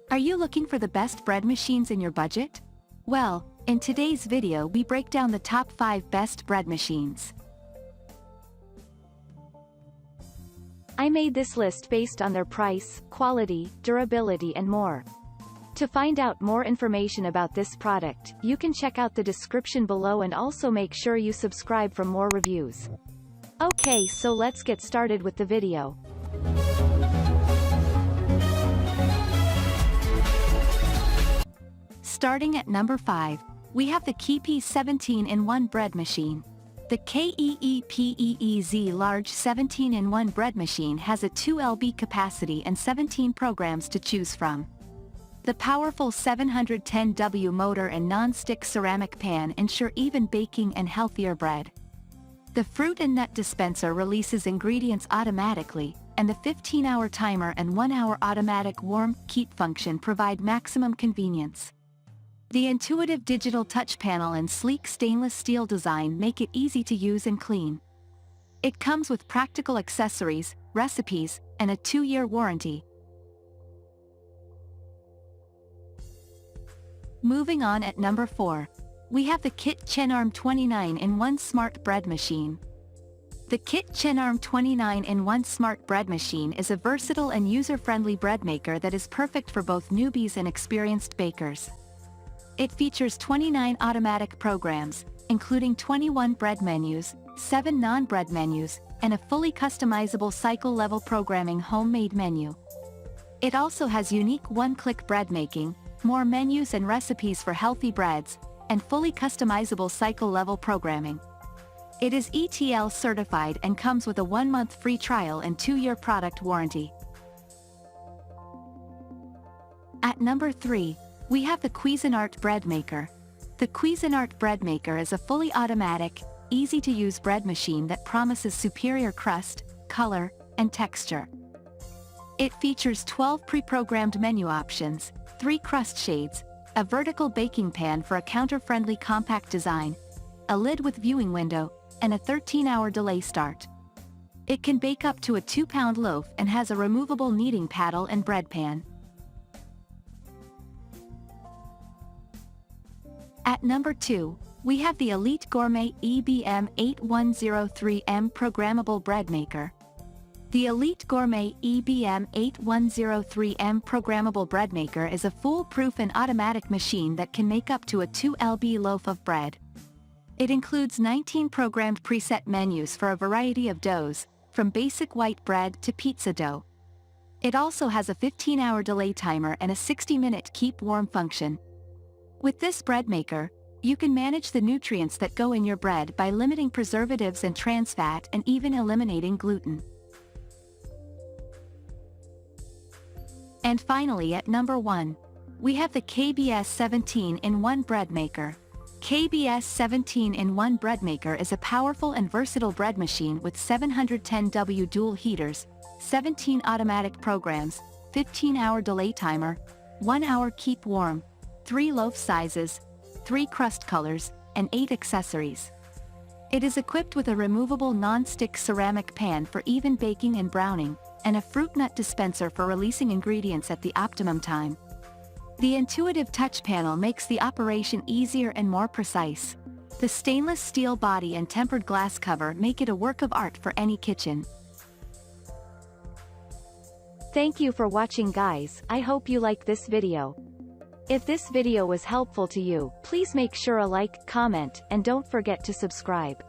Are you looking for the best bread machines in your budget? Well, in today's video we break down the top 5 best bread machines. I made this list based on their price, quality, durability and more. To find out more information about this product, you can check out the description below and also make sure you subscribe for more reviews. Okay, so let's get started with the video. Starting at number 5, we have the KeyPiece 17-in-1 bread machine. The KEEPEEZ large 17-in-1 bread machine has a 2 lb capacity and 17 programs to choose from. The powerful 710W motor and non-stick ceramic pan ensure even baking and healthier bread. The fruit and nut dispenser releases ingredients automatically, and the 15-hour timer and 1-hour automatic warm keep function provide maximum convenience. The intuitive digital touch panel and sleek stainless steel design make it easy to use and clean. It comes with practical accessories, recipes, and a 2-year warranty. Moving on at number 4, we have the KITCHENARM 29-in-1 Smart Bread Machine. The KITCHENARM 29-in-1 Smart Bread Machine is a versatile and user-friendly bread maker that is perfect for both newbies and experienced bakers. It features 29 automatic programs, including 21 bread menus, 7 non-bread menus, and a fully customizable cycle-level programming homemade menu. It also has unique one-click bread making, more menus and recipes for healthy breads, and fully customizable cycle-level programming. It is ETL certified and comes with a 1-month free trial and 2-year product warranty. At number 3, we have the Cuisinart bread maker. The Cuisinart bread maker is a fully automatic, easy-to-use bread machine that promises superior crust, color, and texture. It features 12 pre-programmed menu options, 3 crust shades, a vertical baking pan for a counter-friendly compact design, a lid with viewing window, and a 13-hour delay start. It can bake up to a 2-pound loaf and has a removable kneading paddle and bread pan. At number 2, we have the Elite Gourmet EBM 8103M Programmable Bread Maker. The Elite Gourmet EBM 8103M Programmable Bread Maker is a foolproof and automatic machine that can make up to a 2 lb loaf of bread. It includes 19 programmed preset menus for a variety of doughs, from basic white bread to pizza dough. It also has a 15-hour delay timer and a 60-minute keep warm function. With this bread maker, you can manage the nutrients that go in your bread by limiting preservatives and trans fat and even eliminating gluten. And finally at number 1, we have the KEEPEEZ 17-in-1 bread maker. KEEPEEZ 17-in-1 bread maker is a powerful and versatile bread machine with 710W dual heaters, 17 automatic programs, 15-hour delay timer, 1-hour keep warm, 3 loaf sizes, 3 crust colors, and 8 accessories. It is equipped with a removable non-stick ceramic pan for even baking and browning, and a fruit nut dispenser for releasing ingredients at the optimum time. The intuitive touch panel makes the operation easier and more precise. The stainless steel body and tempered glass cover make it a work of art for any kitchen. Thank you for watching, guys. I hope you like this video. If this video was helpful to you, please make sure a like, comment, and don't forget to subscribe.